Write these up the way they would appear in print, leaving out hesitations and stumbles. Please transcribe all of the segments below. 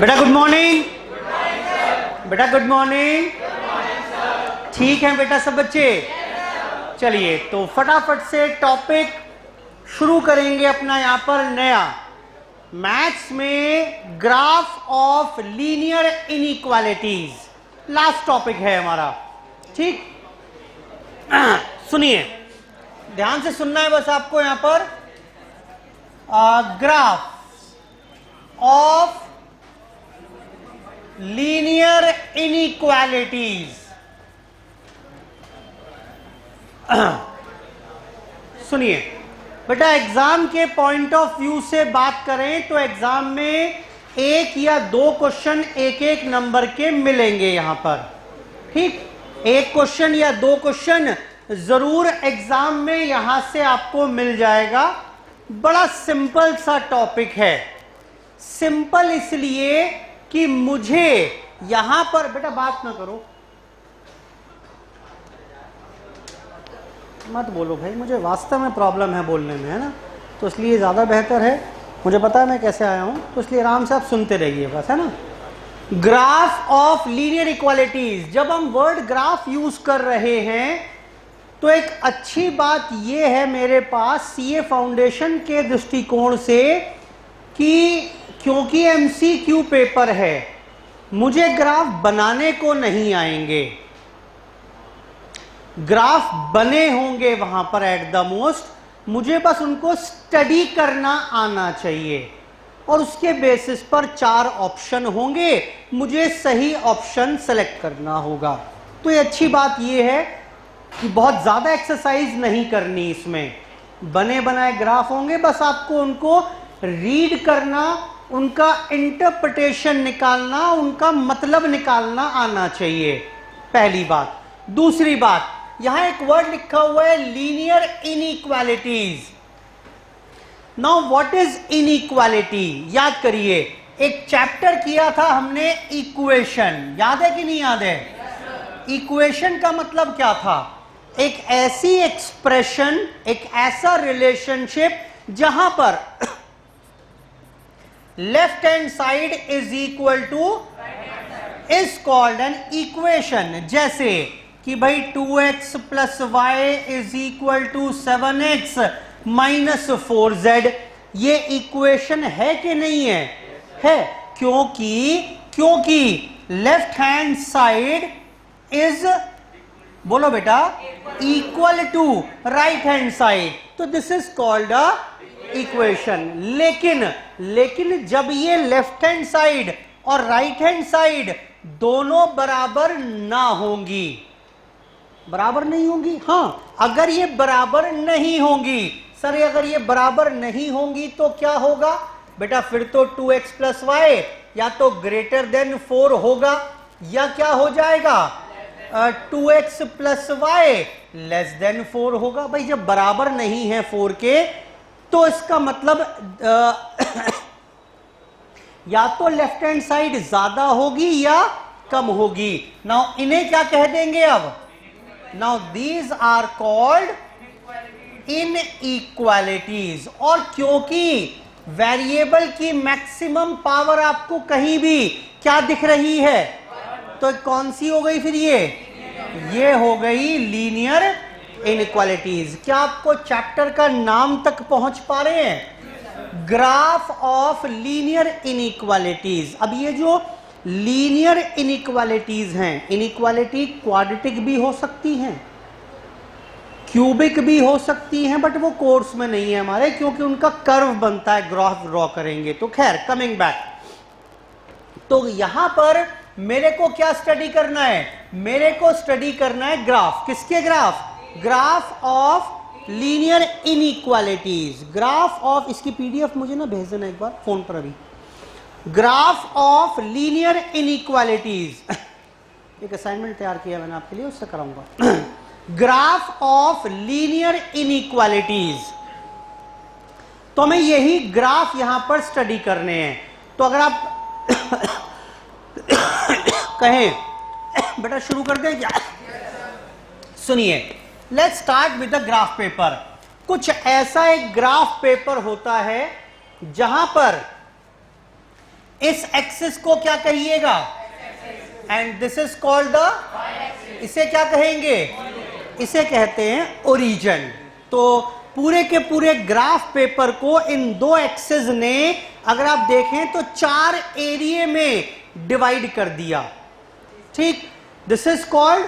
बेटा good morning. बेटा good morning. ठीक है बेटा सब बच्चे। चलिए तो फटाफट से टॉपिक शुरू करेंगे अपना यहां पर नया। मैथ्स में graph of linear inequalities last topic है हमारा। ठीक, सुनिए, ध्यान से सुनना है बस आपको। यहां पर ग्राफ ऑफ लीनियर इनइक्वालिटीज। सुनिए बेटा, एग्जाम के पॉइंट ऑफ व्यू से बात करें तो एग्जाम में एक या दो क्वेश्चन एक एक नंबर के मिलेंगे यहां पर। ठीक, एक क्वेश्चन या दो क्वेश्चन जरूर एग्जाम में यहां से आपको मिल जाएगा। बड़ा सिंपल सा टॉपिक है। सिंपल इसलिए कि मुझे यहां पर, बेटा बात ना करो, मत बोलो भाई, मुझे वास्तव में प्रॉब्लम है बोलने में, है ना, तो इसलिए ज़्यादा बेहतर है। मुझे पता है मैं कैसे आया हूं, तो इसलिए आराम से आप सुनते रहिए बस, है ना। ग्राफ ऑफ लीनियर इक्वालिटीज, जब हम वर्ड ग्राफ यूज कर रहे हैं तो एक अच्छी बात यह है मेरे पास सीए फाउंडेशन के दृष्टिकोण से कि क्योंकि एमसीक्यू पेपर है, मुझे ग्राफ बनाने को नहीं आएंगे। ग्राफ बने होंगे वहां पर एट द मोस्ट, मुझे बस उनको स्टडी करना आना चाहिए और उसके बेसिस पर 4 ऑप्शन होंगे, मुझे सही ऑप्शन सेलेक्ट करना होगा। तो ये अच्छी बात ये है कि बहुत ज्यादा एक्सरसाइज नहीं करनी इसमें। बने बनाए ग्राफ होंगे, बस आपको उनको रीड करना, उनका इंटरप्रिटेशन निकालना, उनका मतलब निकालना आना चाहिए, पहली बात। दूसरी बात, यहां एक वर्ड लिखा हुआ है linear inequalities. Now what is inequality? याद करिए, एक चैप्टर किया था हमने इक्वेशन, याद है कि नहीं याद है? इक्वेशन का मतलब क्या था? एक ऐसी एक्सप्रेशन, एक ऐसा रिलेशनशिप जहां पर left hand side is equal to is called an equation. जैसे कि भाई 2x plus y is equal to 7x minus 4z। ये इक्वेशन है कि नहीं है? है। क्योंकि लेफ्ट हैंड साइड इज, बोलो बेटा, equal to right hand side, तो this is called a equation. लेकिन जब ये लेफ्ट हैंड साइड और राइट हैंड साइड दोनों बराबर ना होंगी, बराबर नहीं होंगी, हाँ, अगर ये बराबर नहीं होंगी, सर अगर ये बराबर नहीं होंगी तो क्या होगा बेटा? फिर तो 2x प्लस वाई या तो ग्रेटर देन 4 होगा, या क्या हो जाएगा 2x plus Y less than 4 होगा। भाई जब बराबर नहीं है 4 के, तो इसका मतलब या तो लेफ्ट हैंड साइड ज्यादा होगी या कम होगी। नाउ इन्हें क्या कह देंगे अब? Now these are called inequalities. और क्योंकि वेरिएबल की मैक्सिमम पावर आपको कहीं भी क्या दिख रही है, तो कौन सी हो गई फिर? ये हो गई लीनियर इनइक्वालिटीज। क्या आपको चैप्टर का नाम तक पहुंच पा रहे हैं? Graph of linear inequalities. अब ये जो लीनियर इनइक्वालिटीज हैं, इनइक्वालिटी क्वाड्रेटिक भी हो सकती हैं, क्यूबिक भी हो सकती हैं, बट वो कोर्स में नहीं है हमारे, क्योंकि उनका कर्व बनता है, ग्राफ ड्रॉ करेंगे। तो खैर, कमिंग बैक, तो यहां पर मेरे को क्या स्टडी करना है? मेरे को स्टडी करना है ग्राफ। किसके graph? Graph of linear inequalities. Graph of, इसकी पीडीएफ मुझे ना भेज देना एक बार फोन पर अभी। ग्राफ ऑफ लीनियर इनइक्वालिटीज, एक असाइनमेंट तैयार किया मैंने आपके लिए, उससे कराऊंगा। ग्राफ ऑफ लीनियर इनइक्वालिटीज, तो हमें यही ग्राफ यहां पर स्टडी करने हैं। तो अगर आप कहें बेटा शुरू कर दें क्या? सुनिए, let's start with the graph paper. कुछ ऐसा एक ग्राफ पेपर होता है जहां पर इस एक्सिस को क्या कहिएगा? And this is called the, इसे क्या कहेंगे? इसे कहते हैं ओरिजिन। तो पूरे के पूरे ग्राफ पेपर को इन दो एक्सिस ने अगर आप देखें तो 4 एरिया में डिवाइड कर दिया। ठीक, दिस इज कॉल्ड,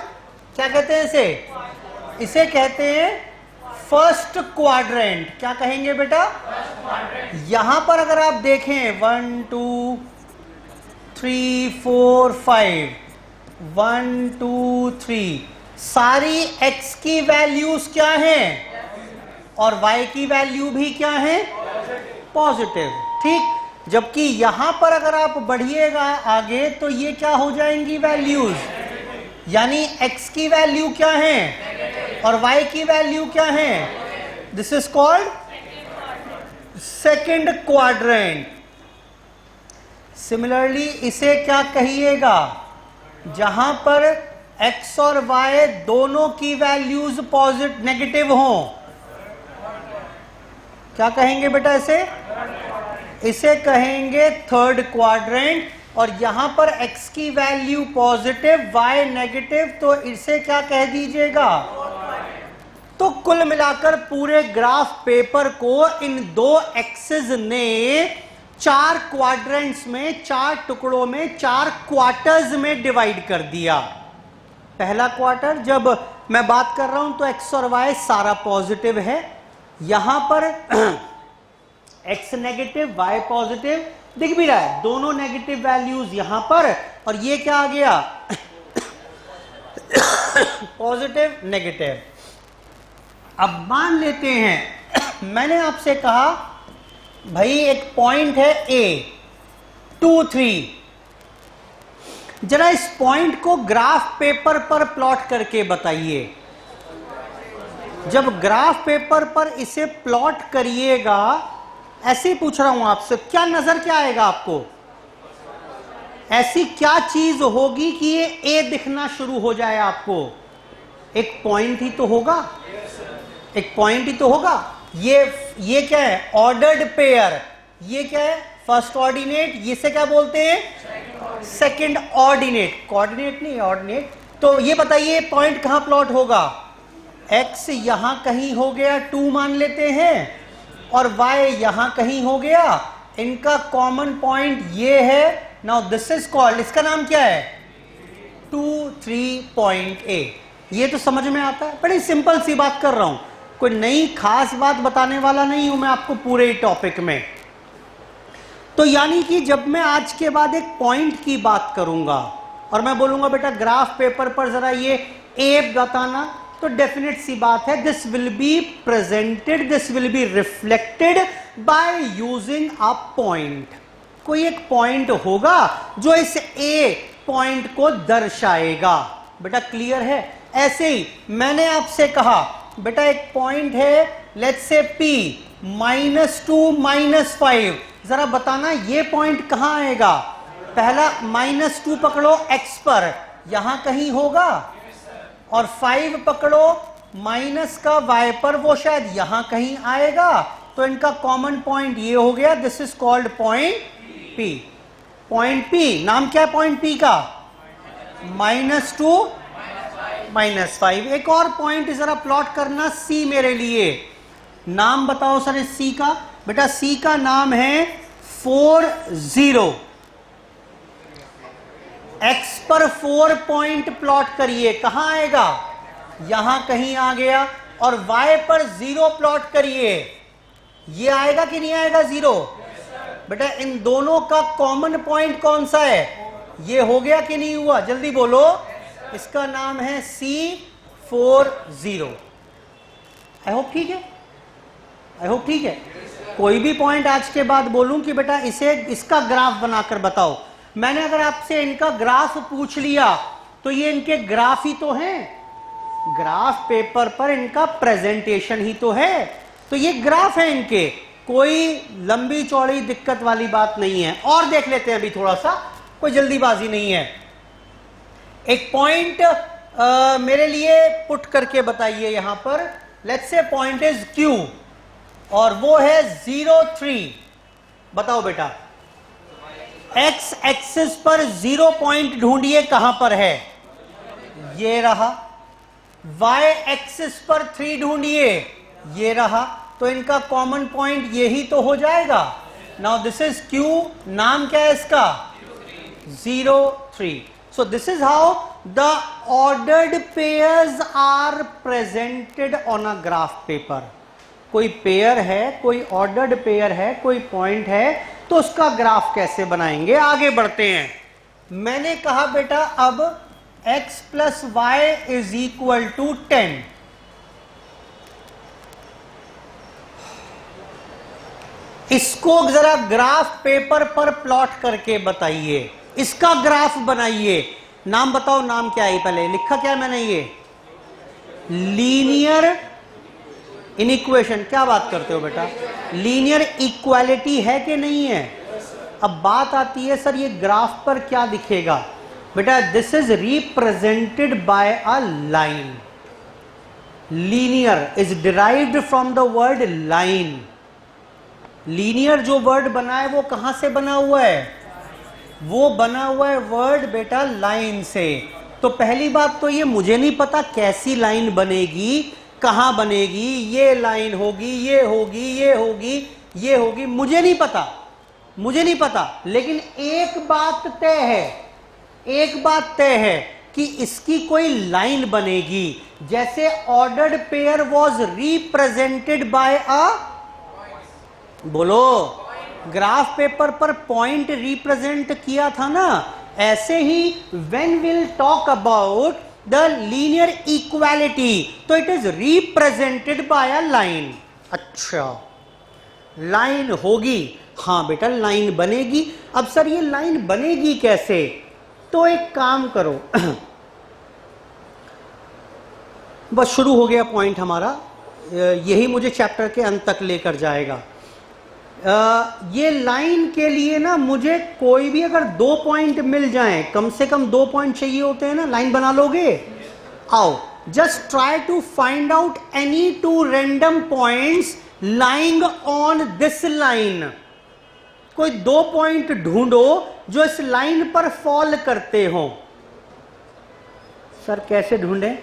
क्या कहते हैं इसे? इसे कहते हैं फर्स्ट क्वाड्रेंट। क्या कहेंगे बेटा? यहां पर अगर आप देखें 1 2 3 4 5, 1 2 3, सारी x की वैल्यूज क्या हैं और y की वैल्यू भी क्या है? पॉजिटिव। ठीक, जबकि यहां पर अगर आप बढ़िएगा आगे तो ये क्या हो जाएंगी वैल्यूज, यानी x की वैल्यू क्या है और y की वैल्यू क्या है? This is called second quadrant. Similarly इसे क्या कहिएगा? जहां पर x और y दोनों की वैल्यूज पॉजिटिव नेगेटिव हो, क्या कहेंगे बेटा इसे? इसे कहेंगे थर्ड क्वाड्रेंट। और यहां पर x की वैल्यू पॉजिटिव, y नेगेटिव, तो इसे क्या कह दीजिएगा? तो कुल मिलाकर पूरे ग्राफ पेपर को इन दो एक्सिस ने 4 क्वाड्रेंट्स में, 4 टुकड़ों में, 4 क्वार्टर्स में डिवाइड कर दिया। पहला क्वार्टर, जब मैं बात कर रहा हूं तो x और y सारा पॉजिटिव है, यहां पर x नेगेटिव, y पॉजिटिव, दिख भी रहा है दोनों नेगेटिव वैल्यूज यहां पर, और ये क्या आ गया? Positive negative. अब मान लेते हैं मैंने आपसे कहा भाई एक पॉइंट है A 2 3, जरा इस पॉइंट को ग्राफ पेपर पर प्लॉट करके बताइए। जब ग्राफ पेपर पर इसे प्लॉट करिएगा, ऐसे ही पूछ रहा हूं आपसे, क्या नजर क्या आएगा आपको? ऐसी क्या चीज होगी कि ये ए दिखना शुरू हो जाए आपको? एक पॉइंट ही तो होगा, एक पॉइंट ही तो होगा। ये क्या है? Ordered pair. ये क्या है? First ordinate. ये से क्या बोलते हैं? Second ordinate. कोऑर्डिनेट नहीं, ऑर्डिनेट। तो ये बताइए पॉइंट कहां प्लॉट होगा? x यहां कहीं हो गया, 2 मान लेते हैं, और y यहां कहीं हो गया। इनका कॉमन पॉइंट ये है। नाउ दिस इज कॉल्ड, इसका नाम क्या है? 2 3 पॉइंट A। ये तो समझ में आता है, बड़ी सिंपल सी बात कर रहा हूं, कोई नई खास बात बताने वाला नहीं हूं मैं आपको पूरे टॉपिक में। तो यानी कि जब मैं आज के बाद एक पॉइंट की बात करूंगा और मैं बोलूंगा बेटा ग्राफ पेपर पर जरा ये A बताना, तो डेफिनेट सी बात है, this will be presented, this will be reflected by using a point. कोई एक पॉइंट होगा जो इस ए पॉइंट को दर्शाएगा। बेटा क्लियर है? ऐसे ही मैंने आपसे कहा बेटा एक पॉइंट है, लेट्स से P -2 -5, जरा बताना ये पॉइंट कहां आएगा? पहला -2 पकड़ो x पर, यहां कहीं होगा, और 5 पकड़ो माइनस का y पर, वो शायद यहां कहीं आएगा। तो इनका कॉमन पॉइंट ये हो गया, this is called point P। Point P, नाम क्या है पॉइंट P का? -2 -5। एक और पॉइंट जरा प्लॉट करना C मेरे लिए। नाम बताओ सर इस C का। बेटा C का नाम है 4 0। x पर 4 पॉइंट प्लॉट करिए, कहां आएगा? यहां कहीं आ गया। और y पर 0 प्लॉट करिए, ये आएगा कि नहीं आएगा 0? बेटा इन दोनों का कॉमन पॉइंट कौन सा है? ये हो गया कि नहीं हुआ? जल्दी बोलो। इसका नाम है C4 0। आई होप ठीक है, आई होप ठीक है। कोई भी पॉइंट आज के बाद बोलूं कि बेटा इसे इसका ग्राफ बनाकर बताओ, मैंने अगर आपसे इनका ग्राफ पूछ लिया तो ये इनके ग्राफ ही तो हैं, ग्राफ पेपर पर इनका प्रेजेंटेशन ही तो है। तो ये ग्राफ है इनके, कोई लंबी चौड़ी दिक्कत वाली बात नहीं है। और देख लेते हैं अभी थोड़ा सा, कोई जल्दीबाजी नहीं है। एक पॉइंट मेरे लिए पुट करके बताइए यहां पर। Let's say point is Q और वो है 0 3। बताओ बेटा एक्स एक्सिस पर 0 पॉइंट ढूंढिए कहां पर है, ये रहा। वाई एक्सिस पर 3 ढूंढिए, ये रहा। तो इनका कॉमन पॉइंट यही तो हो जाएगा। नाउ दिस इज क्यू, नाम क्या है इसका, 0 3। So this is how the ordered pairs are presented on a graph paper. कोई पेयर है, कोई ऑर्डर्ड पेयर है, कोई पॉइंट है, तो उसका ग्राफ कैसे बनाएंगे। आगे बढ़ते हैं। मैंने कहा बेटा अब x plus y is equal to 10। इसको जरा ग्राफ पेपर पर प्लॉट करके बताइए, इसका ग्राफ बनाइए। नाम बताओ, नाम क्या है, पहले लिखा क्या है मैंने, ये लीनियर इनइक्वेशन। क्या बात करते हो बेटा, लीनियर इक्वालिटी है कि नहीं है। अब बात आती है सर ये ग्राफ पर क्या दिखेगा। बेटा this is represented by a line. Linear is derived from the word line. Linear जो वर्ड बना है वो कहां से बना हुआ है, वो बना हुआ है वर्ड बेटा लाइन से। तो पहली बात तो ये मुझे नहीं पता कैसी लाइन बनेगी, कहां बनेगी, ये लाइन होगी, ये होगी, ये होगी, ये होगी, मुझे नहीं पता, मुझे नहीं पता। लेकिन एक बात तय है, एक बात तय है कि इसकी कोई लाइन बनेगी। जैसे ordered pair was represented by a, बोलो, ग्राफ पेपर पर पॉइंट रिप्रेजेंट किया था ना, ऐसे ही when will talk about the linear equality, तो it is represented by a line. अच्छा लाइन होगी, हाँ बेटा लाइन बनेगी। अब सर ये लाइन बनेगी कैसे, तो एक काम करो बस शुरू हो गया पॉइंट हमारा, यही मुझे चैप्टर के अंत तक लेकर जाएगा। ये लाइन के लिए ना मुझे कोई भी अगर 2 पॉइंट मिल जाएं, कम से कम 2 पॉइंट चाहिए होते हैं ना, लाइन बना लोगे। आओ just try to find out any 2 random points lying on this line. कोई 2 पॉइंट ढूंढो जो इस लाइन पर फॉल करते हो। सर कैसे ढूंढे,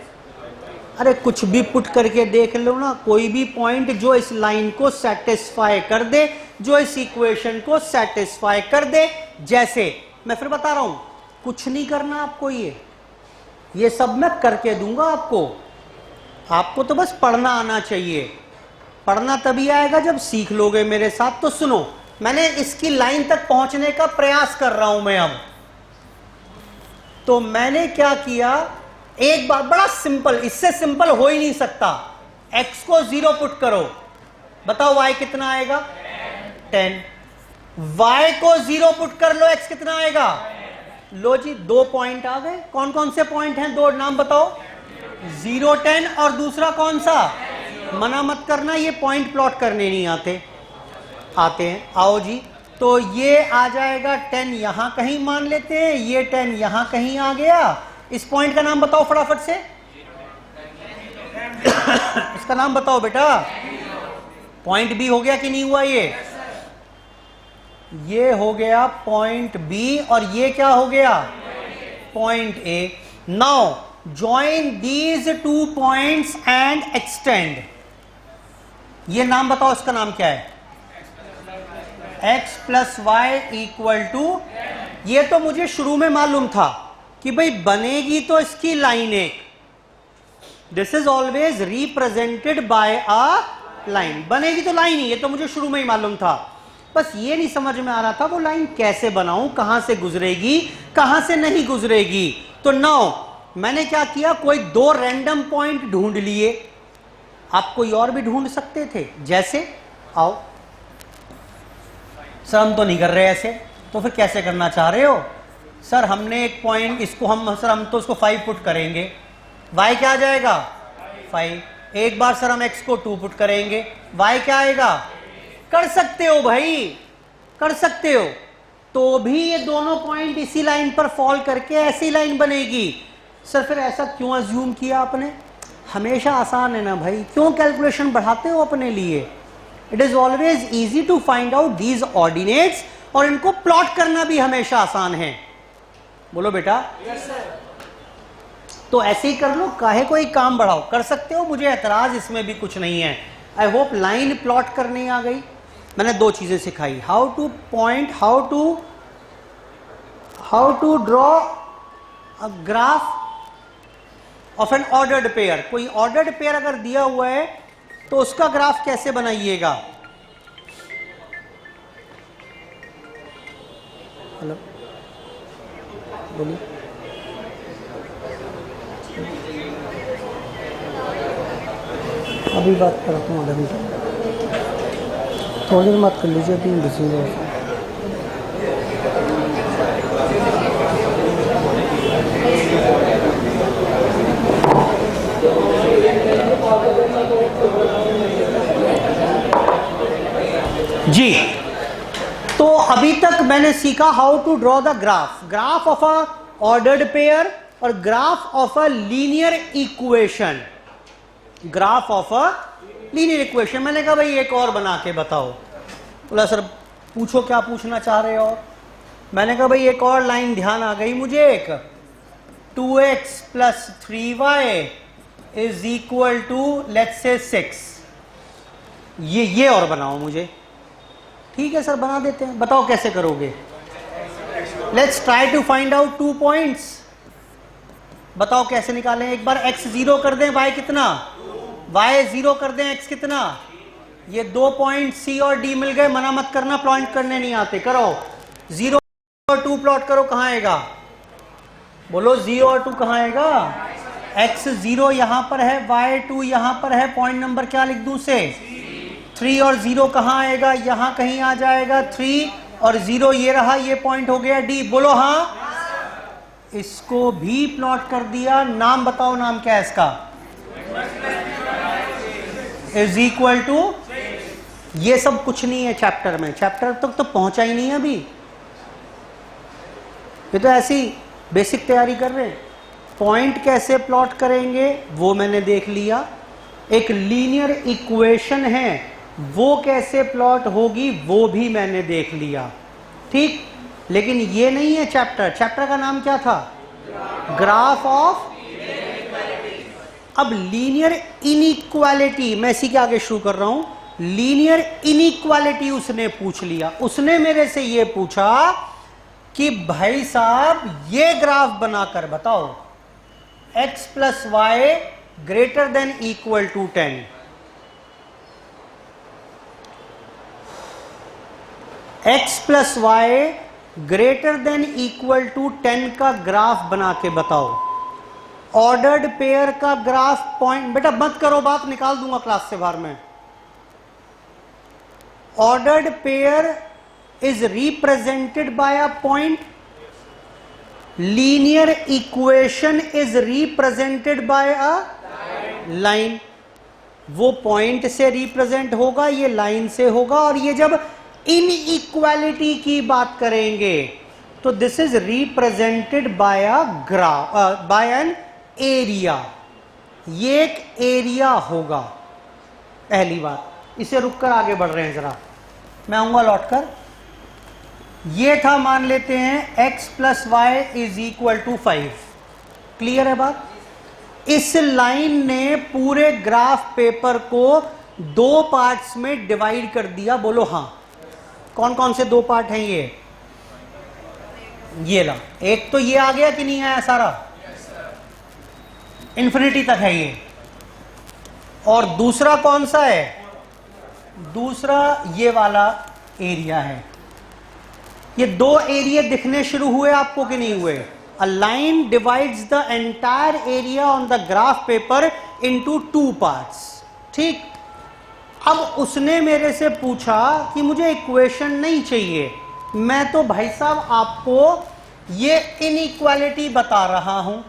अरे कुछ भी पुट करके देख लो ना, कोई भी पॉइंट जो इस लाइन को सेटिस्फाई कर दे, जो इस इक्वेशन को सेटिस्फाई कर दे। जैसे मैं फिर बता रहा हूं, कुछ नहीं करना आपको, ये सब मैं करके दूंगा आपको। आपको तो बस पढ़ना आना चाहिए। पढ़ना तभी आएगा जब सीख लोगे मेरे साथ। तो सुनो, मैंने इसकी लाइन तक पहुंचने का प्रयास कर रहा हूं मैं अब। तो मैंने क्या किया, एक बात बड़ा सिंपल, इससे सिंपल हो ही नहीं सकता। x को 0 पुट करो, बताओ y कितना आएगा, 10। y को 0 पुट कर लो, x कितना आएगा, लो जी 2 पॉइंट आ गए। कौन कौन से पॉइंट हैं, 2 नाम बताओ, 0 10 और दूसरा कौन सा, मना मत करना ये पॉइंट प्लॉट करने नहीं आते, आते हैं। आओ जी, तो ये आ जाएगा 10 यहां कहीं मान लेते हैं, ये 10 यहां कहीं आ गया। इस पॉइंट का नाम बताओ फटाफट से इसका नाम बताओ बेटा। पॉइंट बी हो गया कि नहीं हुआ, ये हो गया पॉइंट बी, और ये क्या हो गया, point A. Now join these 2 points and extend. ये नाम बताओ, इसका नाम क्या है, x plus y equal to, ये तो मुझे शुरू में मालूम था कि भाई बनेगी तो इसकी लाइन एक, this is always represented by a line, बनेगी तो लाइन ही, ये तो मुझे शुरू में ही मालूम था। बस ये नहीं समझ में आ रहा था वो लाइन कैसे बनाऊं, कहां से गुजरेगी, कहां से नहीं गुजरेगी। तो नाउ मैंने क्या किया, कोई 2 रैंडम पॉइंट ढूंढ लिए। आप कोई और भी ढूंढ सकते थे, जैसे आओ, सर हम तो नहीं कर रहे ऐसे, तो फिर कैसे करना चाह रहे हो, सर हमने एक पॉइंट इसको हम तो उसको 5 पुट करेंगे, y क्या आ जाएगा 5। एक बार सर हम x को 2 पुट करेंगे, y क्या आएगा, कर सकते हो भाई, कर सकते हो। तो भी ये दोनों पॉइंट इसी लाइन पर फॉल करके ऐसी लाइन बनेगी। सर फिर ऐसा क्यों अज्यूम किया आपने, हमेशा आसान है ना भाई, क्यों कैलकुलेशन बढ़ाते हो अपने लिए। It is always easy to find out these ordinates और इनको प्लॉट करना भी हमेशा आसान है। बोलो बेटा। Yes sir. तो ऐसे ही कर लो, काहे कोई काम बढ़ाओ, कर सकते हो, मुझे एतराज इसमें भी कुछ नहीं है। आई होप लाइन प्लॉट करनी आ गई। मैंने दो चीजें सिखाई, how to point, how to draw a graph of an ordered pair. कोई ऑर्डर्ड पेयर अगर दिया हुआ है तो उसका ग्राफ कैसे बनाइएगा। हेलो, बोलिए। अभी बात करता हूँ, अभी थोड़ी देर मत कर लीजिए, अभी बिजी है। जी, तो अभी तक मैंने सीखा how to draw the graph of a ordered pair और graph of a linear equation. Graph of a linear equation. मैंने कहा भाई एक और बना के बताओ। बोला सर पूछो क्या पूछना चाह रहे हो। मैंने कहा भाई एक और लाइन ध्यान आ गई मुझे, एक 2x plus 3y is equal to let's say 6। ये और बनाओ मुझे। ठीक है सर, बना देते हैं, बताओ कैसे करोगे। Let's try to find out 2 points. बताओ कैसे निकालें। एक बार x 0 कर दें, y कितना, y 0 कर दें, x कितना। ये 2 पॉइंट C और D मिल गए, मना मत करना, प्लॉट करने नहीं आते, करो। 0 और 2 प्लॉट करो, कहां आएगा, बोलो 0 और 2 कहां आएगा। x 0 यहां पर है, y 2 यहां पर है, पॉइंट नंबर क्या लिख दूं से 3 और 0 कहां आएगा, यहां कहीं आ जाएगा। 3 और 0 ये रहा, ये पॉइंट हो गया D। बोलो हाँ। इसको भी प्लॉट कर दिया। नाम बताओ, नाम क्या है इसका, इज इक्वल टू। ये सब कुछ नहीं है चैप्टर में, चैप्टर तक तो पहुंचा ही नहीं है अभी। ये तो ऐसी बेसिक तैयारी कर रहे हैं। पॉइंट कैसे प्लॉट करेंगे वो मैंने देख लिया। एक लीनियर इक्वेशन है वो कैसे प्लॉट होगी वो भी मैंने देख लिया। ठीक, लेकिन ये नहीं है चैप्टर। चैप्टर का नाम क्या था, ग्राफ ऑफ। अब लीनियर इनइक्वालिटी, मैं इसी के आगे शुरू कर रहा हूं। लीनियर इनइक्वालिटी उसने पूछ लिया। उसने मेरे से ये पूछा कि भाई साहब ये ग्राफ बनाकर बताओ, x plus y greater than equal to 10। x plus y greater than equal to 10 का ग्राफ बना के बताओ। ऑर्डर्ड पेयर का ग्राफ पॉइंट, बेटा मत करो बात, निकाल दूंगा क्लास से बाहर में। Ordered pair is represented by a point, linear equation is represented by a line. वो पॉइंट से रिप्रेजेंट होगा, ये लाइन से होगा। और ये जब इनइक्वालिटी की बात करेंगे तो this is represented by a graph, by an area. ये एक एरिया होगा। पहली बात, इसे रुककर आगे बढ़ रहे हैं जरा, मैं आऊंगा लौटकर। ये था, मान लेते हैं x plus y is equal to 5। Clear है बात। इस लाइन ने पूरे ग्राफ पेपर को 2 पार्ट्स में डिवाइड कर दिया। बोलो हाँ। कौन कौन से 2 पार्ट हैं ये ला। एक तो ये आ गया कि नहीं आया सारा, इन्फिनिटी तक है ये। और दूसरा कौन सा है, दूसरा ये वाला एरिया है। ये 2 एरिया दिखने शुरू हुए आपको कि नहीं हुए। A line divides the entire area on the graph paper into 2 parts. ठीक, अब उसने मेरे से पूछा कि मुझे इक्वेशन नहीं चाहिए, मैं तो भाई साहब आपको ये इनइक्वालिटी बता रहा हूं।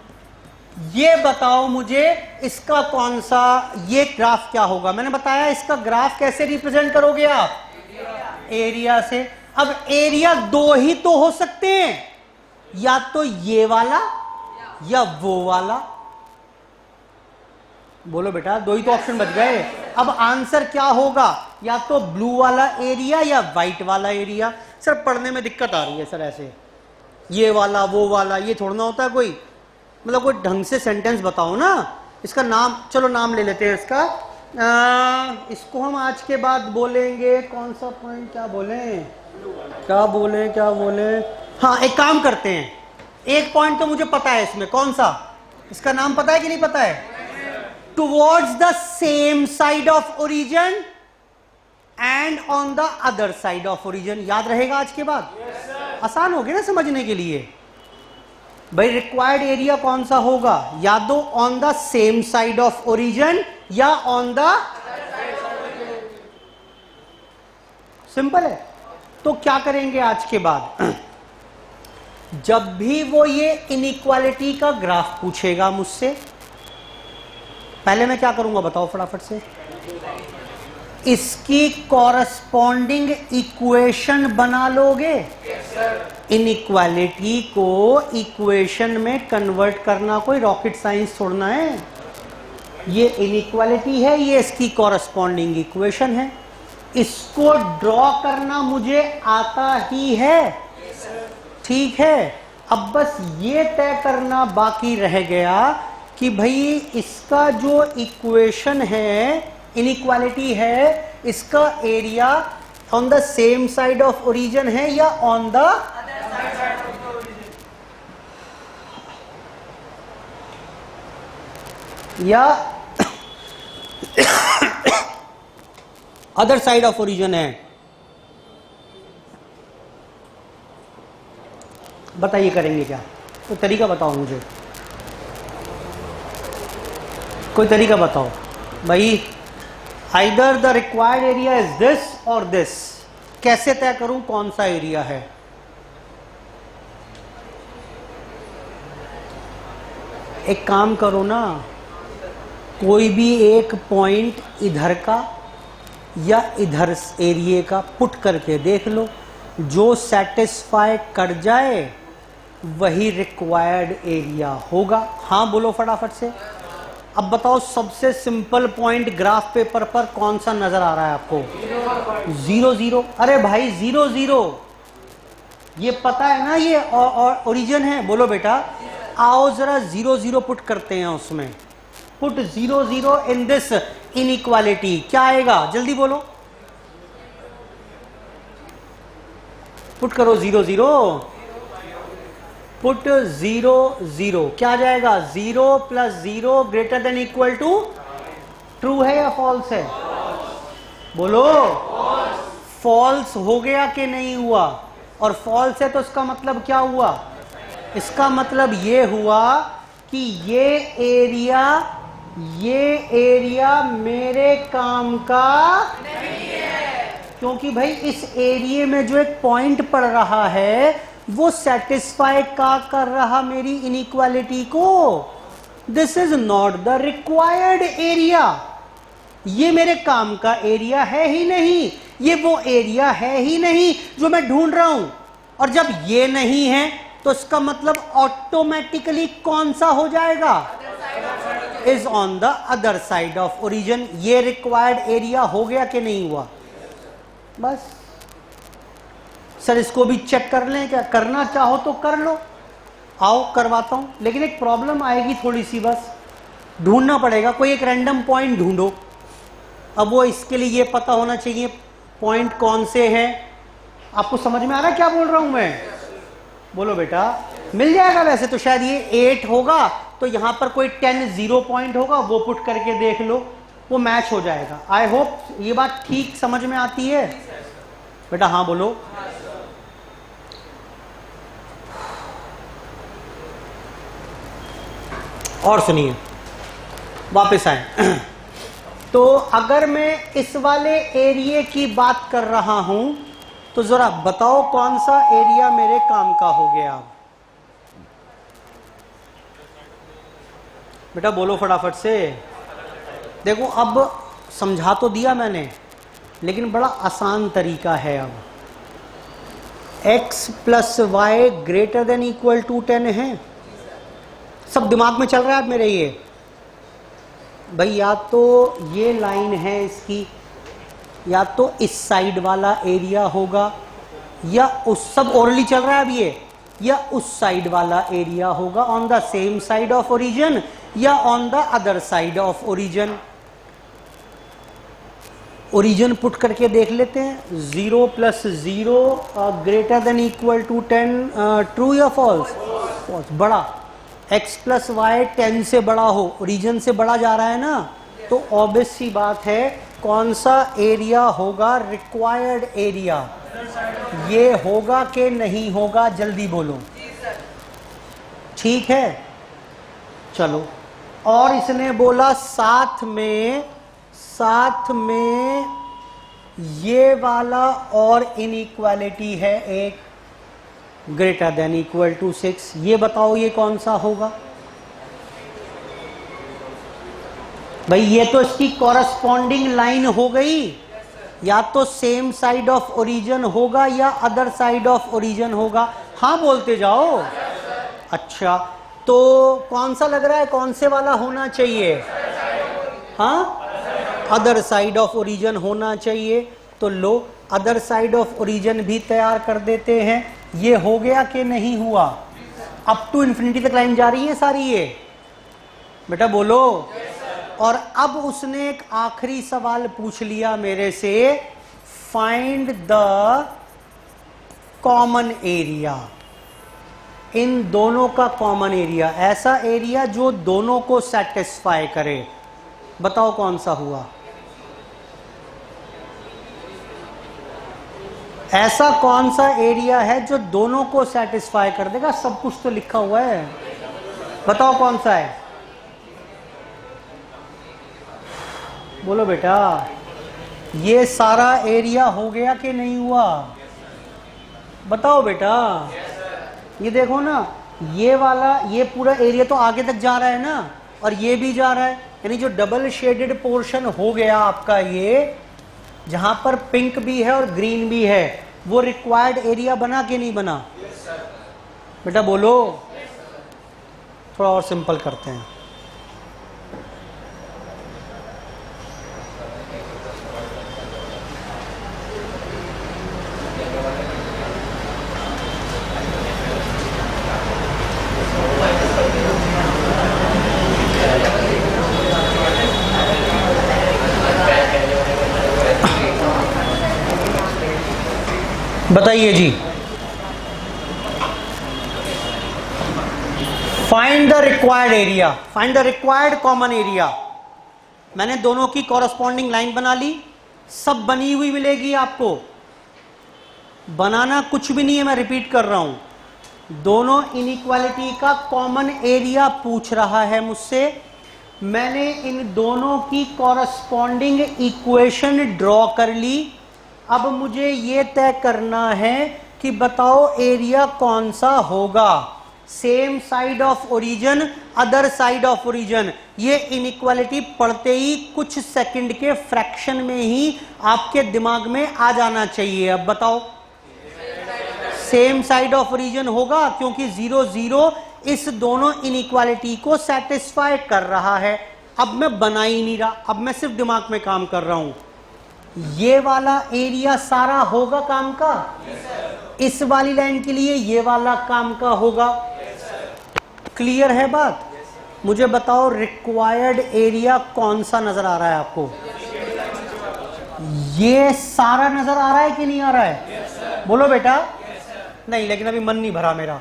ये बताओ मुझे इसका कौन सा, ये ग्राफ क्या होगा। मैंने बताया इसका ग्राफ कैसे रिप्रेजेंट करोगे आप, एरिया से। अब एरिया 2 ही तो हो सकते हैं, या तो ये वाला या वो वाला। बोलो बेटा, 2 ही तो ऑप्शन बच गए। अब आंसर क्या होगा, या तो ब्लू वाला एरिया या व्हाइट वाला एरिया। सर पढ़ने में दिक्कत आ रही है सर, ऐसे ये वाला वो वाला ये थोड़ा ना होता है कोई, मतलब कोई ढंग से सेंटेंस बताओ ना। इसका नाम, चलो नाम ले लेते हैं इसका। इसको हम आज के बाद बोलेंगे कौन सा पॉइंट, क्या बोलें क्या बोलें क्या बोलें। हाँ एक काम करते हैं, एक पॉइंट तो मुझे पता है इसमें, कौन सा, इसका नाम पता है कि नहीं पता है? Towards the same side of origin and on the other side of origin. याद रहेगा आज के बाद? आसान हो गया ना समझने के लिए। भाई रिक्वायर्ड एरिया कौन सा होगा, या तो on the same side of origin या ऑन द, सिंपल है। तो क्या करेंगे आज के बाद, जब भी वो ये इनइक्वालिटी का ग्राफ पूछेगा मुझसे, पहले मैं क्या करूंगा बताओ फटाफट से, इसकी कॉरस्पॉन्डिंग इक्वेशन बना लोगे। इनइक्वालिटी को इक्वेशन में कन्वर्ट करना कोई रॉकेट साइंस छोड़ना है। ये इनइक्वालिटी है, ये इसकी कॉरस्पॉन्डिंग इक्वेशन है, इसको ड्रॉ करना मुझे आता ही है, ठीक है। अब बस ये तय करना बाकी रह गया कि भाई इसका जो इक्वेशन है, इनइक्वालिटी है, इसका area on the same side of origin है या ऑन द या अदर साइड ऑफ ओरिजिन है। बताइए करेंगे क्या, कोई तरीका बताओ मुझे, कोई तरीका बताओ भाई। Either the required area is this और दिस, कैसे तय करूं कौन सा एरिया है? एक काम करो ना, कोई भी एक पॉइंट इधर का या इधर एरिया का पुट करके देख लो, जो सेटिस्फाई कर जाए वही रिक्वायर्ड एरिया होगा। हाँ बोलो फटाफट से। अब बताओ सबसे सिंपल पॉइंट ग्राफ पेपर पर कौन सा नजर आ रहा है आपको? 0 0। अरे भाई 0 0, ये पता है ना ये ओरिजिन है। बोलो बेटा, आओ जरा 0 0 पुट करते हैं उसमें। पुट 0 0 इन दिस इनइक्वालिटी, क्या आएगा जल्दी बोलो। पुट करो 0 0, पुट 0 0, क्या आ जाएगा? 0 + 0 greater than equal to, true है या फॉल्स है? बोलो फॉल्स हो गया कि नहीं हुआ? और फॉल्स है तो इसका मतलब क्या हुआ? इसका मतलब ये हुआ कि ये एरिया मेरे काम का नहीं है, क्योंकि भाई इस एरिया में जो एक पॉइंट पड़ रहा है वो सेटिस्फाई का कर रहा मेरी इनइक्वालिटी को। This is not the required area, ये मेरे काम का एरिया है ही नहीं, ये वो एरिया है ही नहीं जो मैं ढूंढ रहा हूं। और जब ये नहीं है तो इसका मतलब ऑटोमेटिकली कौन सा हो जाएगा? Is on the other side of origin. ये रिक्वायर्ड एरिया हो गया कि नहीं हुआ? बस सर इसको भी चेक कर लें क्या? करना चाहो तो कर लो, आओ करवाता हूं, लेकिन एक प्रॉब्लम आएगी थोड़ी सी, बस ढूंढना पड़ेगा, कोई एक रैंडम पॉइंट ढूंढो। अब वो इसके लिए ये पता होना चाहिए पॉइंट कौन से हैं। आपको समझ में आ रहा है क्या बोल रहा हूं मैं? बोलो बेटा, मिल जाएगा। वैसे तो शायद ये 8 होगा तो यहां पर कोई 10 0 पॉइंट होगा, वो पुट करके देख लो, वो मैच हो जाएगा। आई होप ये बात ठीक समझ में आती है बेटा। हाँ बोलो। और सुनिए, वापस आए तो अगर मैं इस वाले एरिया की बात कर रहा हूं तो जरा बताओ कौन सा एरिया मेरे काम का हो गया? बेटा बोलो फटाफट से। देखो अब समझा तो दिया मैंने, लेकिन बड़ा आसान तरीका है। अब x + y greater than equal to 10 है, सब दिमाग में चल रहा है मेरे। ये भाई या तो ये लाइन है इसकी, या तो इस साइड वाला एरिया होगा, या उस, सब ओरली चल रहा है अब ये, या उस साइड वाला एरिया होगा on the same side of origin या on the other side of origin. Origin put करके देख लेते हैं। 0 + 0 greater than equal to 10, true या फॉल्स? फॉल्स। बड़ा x + y 10 से बड़ा हो, ओरिजिन से बड़ा जा रहा है ना, तो ऑब्वियस सी बात है कौन सा एरिया होगा रिक्वायर्ड एरिया? ये होगा कि नहीं होगा? जल्दी बोलो। ठीक है, चलो। और इसने बोला साथ में ये वाला और इनइक्वालिटी है एक, ग्रेटर देन इक्वल टू 6। ये बताओ ये कौन सा होगा भाई? ये तो इसकी कॉरस्पॉन्डिंग लाइन हो गई, या तो सेम साइड ऑफ ओरिजिन होगा या अदर साइड ऑफ ओरिजिन होगा। हाँ बोलते जाओ। अच्छा, तो कौन सा लग रहा है, कौन से वाला होना चाहिए? हाँ, अदर साइड ऑफ ओरिजिन होना चाहिए। तो लो, अदर साइड ऑफ ओरिजिन भी तैयार कर देते हैं। ये हो गया कि नहीं हुआ? अप टू इन्फिनिटी तक लाइन जा रही है सारी ये, बेटा बोलो। और अब उसने एक आखिरी सवाल पूछ लिया मेरे से, फाइंड द कॉमन एरिया। इन दोनों का कॉमन एरिया, ऐसा एरिया जो दोनों को सेटिस्फाई करे। बताओ कौन सा हुआ? ऐसा कौन सा एरिया है जो दोनों को सेटिस्फाई कर देगा? सब कुछ तो लिखा हुआ है, बताओ कौन सा है? बोलो बेटा। ये सारा एरिया हो गया कि नहीं हुआ? बताओ बेटा। ये देखो ना, ये वाला, ये पूरा एरिया तो आगे तक जा रहा है ना, और ये भी जा रहा है, यानी जो डबल शेडेड पोर्शन हो गया आपका, ये जहां पर पिंक भी है और ग्रीन भी है, वो रिक्वायर्ड एरिया बना कि नहीं बना? बेटा बोलो। थोड़ा और सिंपल करते हैं। बताइए जी। Find the required area, find the required common area. मैंने दोनों की कॉरस्पॉन्डिंग लाइन बना ली, सब बनी हुई मिलेगी आपको, बनाना कुछ भी नहीं है, मैं रिपीट कर रहा हूं। दोनों इनइक्वालिटी का कॉमन एरिया पूछ रहा है मुझसे। मैंने इन दोनों की कॉरस्पॉन्डिंग इक्वेशन ड्रॉ कर ली। अब मुझे ये तय करना है कि बताओ एरिया कौन सा होगा, same side of origin, other side of origin. ये इनइक्वालिटी पढ़ते ही कुछ सेकंड के फ्रैक्शन में ही आपके दिमाग में आ जाना चाहिए। अब बताओ, सेम साइड ऑफ ओरिजिन होगा क्योंकि 0 0 इस दोनों इनइक्वालिटी को सेटिस्फाई कर रहा है। अब मैं बना ही नहीं रहा, अब मैं सिर्फ दिमाग में काम कर रहा हूं। ये वाला एरिया सारा होगा काम का, इस वाली लाइन के लिए ये वाला काम का होगा। क्लियर है बात? मुझे बताओ रिक्वायर्ड एरिया कौन सा नजर आ रहा है आपको? ये सारा नजर आ रहा है कि नहीं आ रहा है? बोलो बेटा। नहीं, लेकिन अभी मन नहीं भरा मेरा।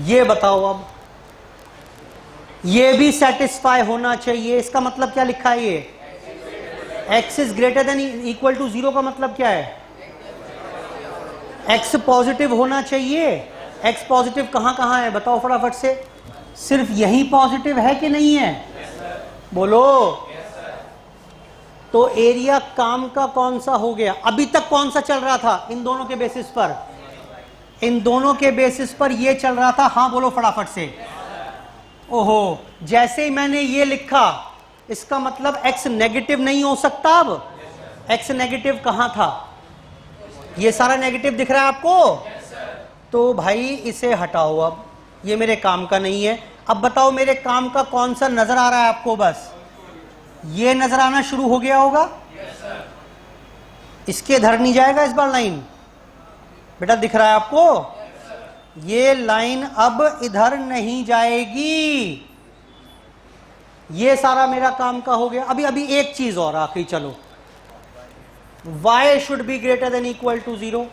ये बताओ अब, ये भी सेटिस्फाई होना चाहिए। इसका मतलब क्या लिखा है? ये x is greater than equal to 0 का मतलब क्या है? x पॉजिटिव होना चाहिए। x पॉजिटिव कहां कहां है बताओ फटाफट से। सिर्फ यही पॉजिटिव है कि नहीं है? बोलो। तो एरिया काम का कौन सा हो गया? अभी तक कौन सा चल रहा था इन दोनों के बेसिस पर? इन दोनों के बेसिस पर ये चल रहा था। हाँ बोलो फटाफट से। ओहो, जैसे ही मैंने ये लिखा इसका मतलब x नेगेटिव नहीं हो सकता। अब x नेगेटिव कहां था? ये सारा नेगेटिव दिख रहा है आपको? तो भाई इसे हटाओ, अब ये मेरे काम का नहीं है। अब बताओ मेरे काम का कौन सा नजर आ रहा है आपको? बस ये नजर आना शुरू हो गया होगा। इसके इधर नहीं जाएगा इस बार लाइन, बेटा दिख रहा है आपको? ये लाइन अब इधर नहीं जाएगी। ये सारा मेरा काम का हो गया। अभी एक चीज और आखिरी, चलो, y should be greater than equal to 0,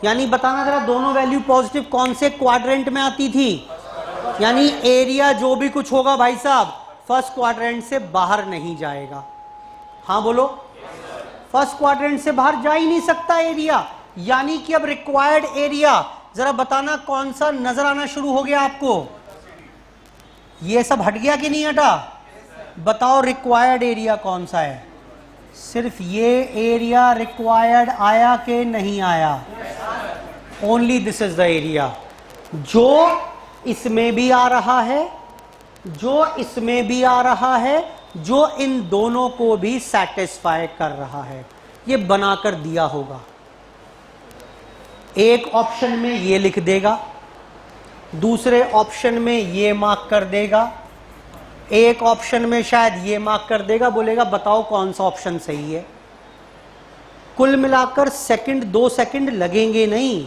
यानी बताना जरा दोनों वैल्यू पॉजिटिव कौन से क्वाड्रेंट में आती थी? यानी एरिया जो भी कुछ होगा भाई साहब फर्स्ट क्वाड्रेंट से बाहर नहीं जाएगा। हाँ बोलो, फर्स्ट क्वाड्रेंट से बाहर जा ही नहीं सकता एरिया। यानी कि अब रिक्वायर्ड एरिया जरा बताना कौन सा नजर आना शुरू हो गया आपको? ये सब हट गया कि नहीं हटा? बताओ रिक्वायर्ड एरिया कौन सा है? सिर्फ ये एरिया रिक्वायर्ड आया कि नहीं आया? Only this is the area जो इसमें भी आ रहा है, जो इसमें भी आ रहा है, जो इन दोनों को भी सेटिस्फाई कर रहा है। ये बनाकर दिया होगा। एक ऑप्शन में ये लिख देगा, दूसरे ऑप्शन में ये मार्क कर देगा, एक ऑप्शन में शायद ये मार्क कर देगा, बोलेगा बताओ कौन सा ऑप्शन सही है। कुल मिलाकर सेकंड 2 सेकंड लगेंगे नहीं,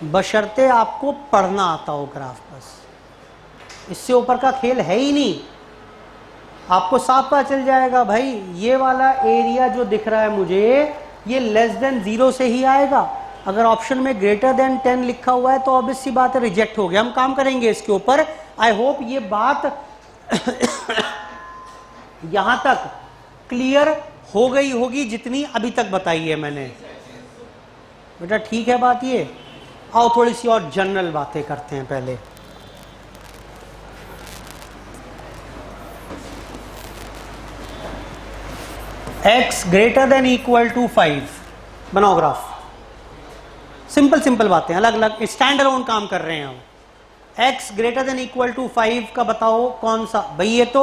बशर्ते आपको पढ़ना आता हो ग्राफ। बस इससे ऊपर का खेल है ही नहीं। आपको साफ पता चल जाएगा भाई ये वाला एरिया जो दिख रहा है मुझे, ये लेस देन 0 से ही आएगा। अगर ऑप्शन में ग्रेटर देन 10 लिखा हुआ है तो ऑब्वियस सी बात है रिजेक्ट हो गया। हम काम करेंगे इसके ऊपर। आई होप ये बात यहां तक क्लियर हो गई होगी जितनी अभी तक बताई है मैंने। बेटा ठीक है बात ये? आओ थोड़ी सी और जनरल बातें करते हैं पहले। x greater than equal to 5 बनाओ ग्राफ। सिंपल सिंपल बातें, अलग अलग स्टैंड अलोन काम कर रहे हैं हम। x greater than equal to 5 का बताओ कौन सा? भाई ये तो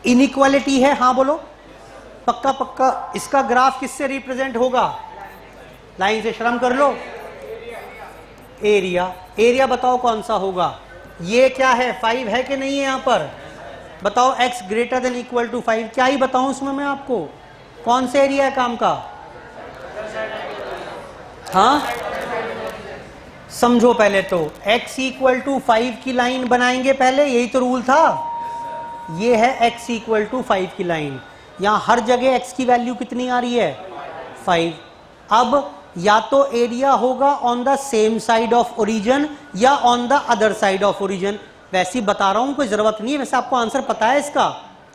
इनइक्वालिटी है। हाँ बोलो, पक्का पक्का। इसका ग्राफ किससे रिप्रेजेंट होगा? लाइन से, शर्म कर लो। एरिया, एरिया बताओ कौन सा होगा? ये क्या है? 5 है कि नहीं है यहां पर? बताओ x greater than equal to 5, क्या ही बताऊं इसमें मैं आपको? कौन सा एरिया है काम का? हाँ समझो पहले तो x इक्वल टू 5 की लाइन बनाएंगे पहले, यही तो रूल था। ये है x इक्वल टू 5 की लाइन। यहां हर जगह x की वैल्यू कितनी आ रही है? 5। अब या तो एरिया होगा on the same side of origin या on the other side of origin. वैसे ही बता रहा हूं, कोई जरूरत नहीं है, वैसे आपको आंसर पता है इसका,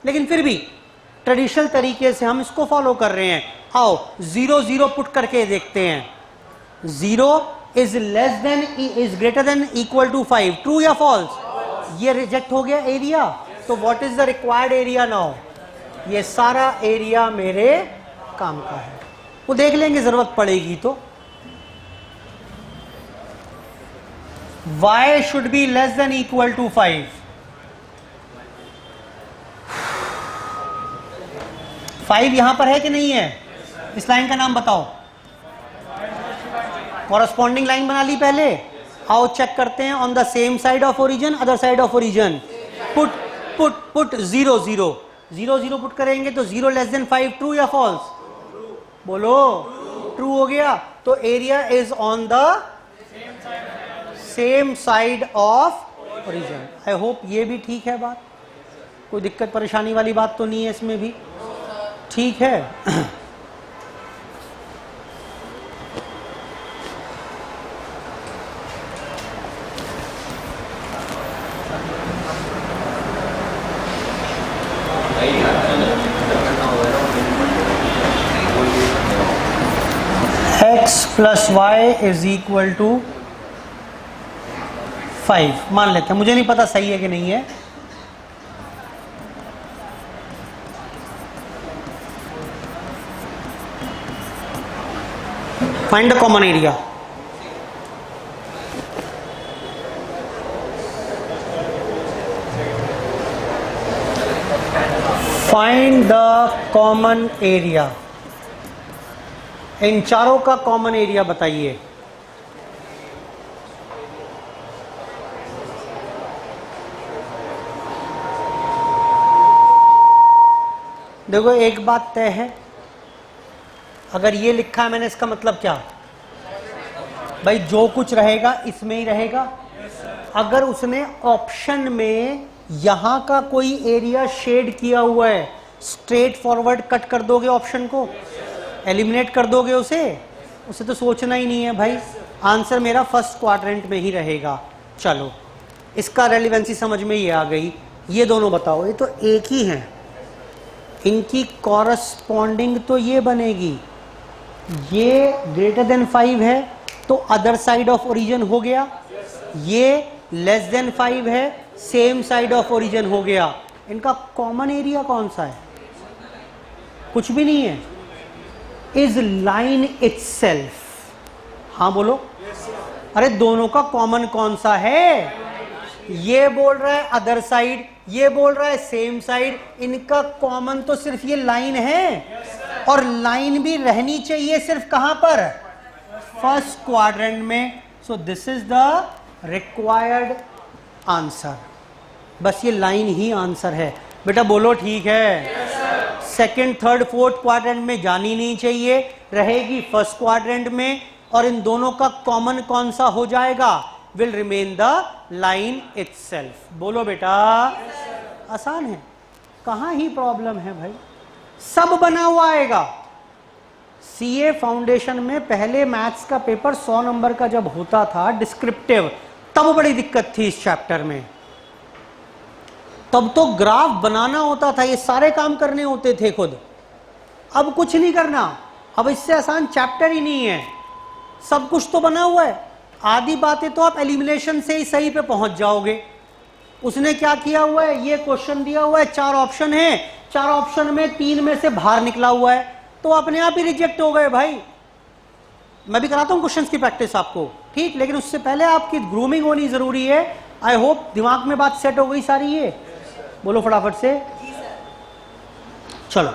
लेकिन फिर भी ट्रेडिशनल तरीके से हम इसको फॉलो कर रहे हैं। आओ 0 0 पुट करके देखते हैं। 0 is less than is greater than equal to 5, true या फॉल्स? ये रिजेक्ट हो गया एरिया। तो what is the required area now? ये सारा एरिया मेरे काम का है, वो देख लेंगे जरूरत पड़ेगी तो। y should be less than equal to 5. Five यहां पर है कि नहीं है? इस लाइन का नाम बताओ। कॉरस्पॉन्डिंग लाइन बना ली पहले। आओ चेक करते हैं on the same side of origin, other side of origin. Put put put 0 0 0 0 put करेंगे तो 0 लेस देन 5, ट्रू या फॉल्स? बोलो, ट्रू हो गया। तो area is on the same side of origin. I hope ये भी ठीक है बात, कोई दिक्कत परेशानी वाली बात तो नहीं है इसमें भी? ठीक है। x plus y is equal to 5 मान लेते हैं, मुझे नहीं पता सही है कि नहीं है। Find the common area. Find the common area. इन चारों का कॉमन एरिया बताइए। देखो एक बात तय है, अगर ये लिखा है मैंने, इसका मतलब क्या भाई, जो कुछ रहेगा इसमें ही रहेगा। अगर उसने ऑप्शन में यहां का कोई एरिया शेड किया हुआ है, स्ट्रेट फॉरवर्ड कट कर दोगे ऑप्शन को, एलिमिनेट कर दोगे उसे तो सोचना ही नहीं है भाई, आंसर मेरा फर्स्ट क्वाड्रेंट में ही रहेगा। चलो, इसका रेलिवेंसी समझ में ही आ गई। ये दोनों बताओ, ये तो एक ही हैं, इनकी कॉरस्पॉन्डिंग तो ये बनेगी, ये ग्रेटर देन 5 है तो अदर साइड ऑफ ओरिजिन हो गया, ये लेस देन 5 है सेम साइड ऑफ ओरिजिन हो गया। इनका कॉमन एरिया कौन सा है? कुछ भी नहीं है। इज लाइन इटसेल्फ, हाँ बोलो। अरे दोनों का कॉमन कौन सा है? ये बोल रहा है अदर साइड, ये बोल रहा है सेम साइड, इनका कॉमन तो सिर्फ ये लाइन है। और लाइन भी रहनी चाहिए सिर्फ कहां पर? फर्स्ट क्वाड्रेंट में। सो this is the required answer. बस ये लाइन ही आंसर है। बेटा बोलो ठीक है। सेकंड, थर्ड, फोर्थ क्वाड्रेंट में जानी नहीं चाहिए, रहेगी फर्स्ट क्वाड्रेंट में। और इन दोनों का कॉमन कौन सा हो जाएगा? Will remain the line itself. बोलो बेटा। आसान है, कहां ही प्रॉब्लम है भाई, सब बना हुआ आएगा। सीए फाउंडेशन में पहले मैथ्स का पेपर 100 नंबर का जब होता था डिस्क्रिप्टिव, तब बड़ी दिक्कत थी इस चैप्टर में। तब तो ग्राफ बनाना होता था, ये सारे काम करने होते थे खुद। अब कुछ नहीं करना, अब इससे आसान चैप्टर ही नहीं है, सब कुछ तो बना हुआ है। आधी बातें तो आप एलिमिनेशन से ही सही पे पहुंच जाओगे। उसने क्या किया हुआ है, ये क्वेश्चन दिया हुआ है, 4 ऑप्शन है, 4 ऑप्शन में 3 में से बाहर निकला हुआ है, तो अपने आप ही रिजेक्ट हो गए भाई। मैं भी कराता हूं क्वेश्चंस की प्रैक्टिस आपको, ठीक, लेकिन उससे पहले आपकी ग्रूमिंग होनी जरूरी है। आई होप दिमाग में बात सेट हो गई सारी। ये बोलो फटाफट से, चलो।